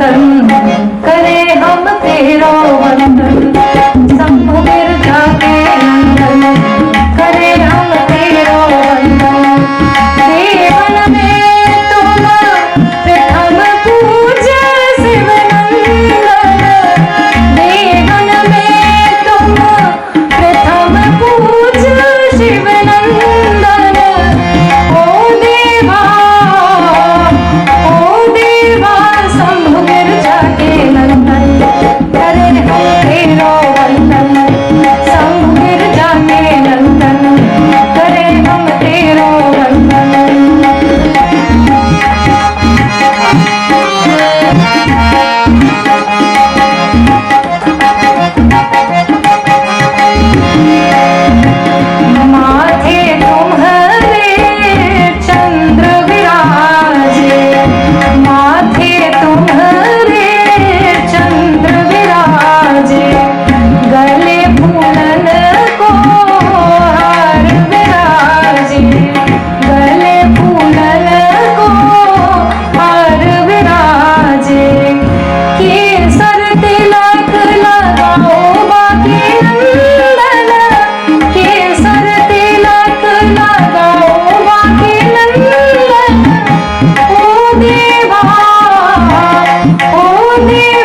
नंदन करे हम तेरो वंदन। शंभु गिरजा के नंदन करे हम तेरो वंदन। देवन में तुम प्रथम पूज्य शिव नंदन। देवन में तुम प्रथम पूज्य शिव नंदन। ओ देवा शंभु गिरजा के नंदन करे हम तेरो वंदन। शंभु गिरजा के नंदन करे हम तेरो वंदन। माथे तुम्हारे चंद्र विराजे। माथे तुम्हारे चंद्र विराजे। गले फूलन को हार विराजे। गले फूलन को हार विराजे। केसर तिलक लगाओ बाकी नंदन। केसर तिलक लगाओ बाकी नंदन। ओ देवा ओ देवा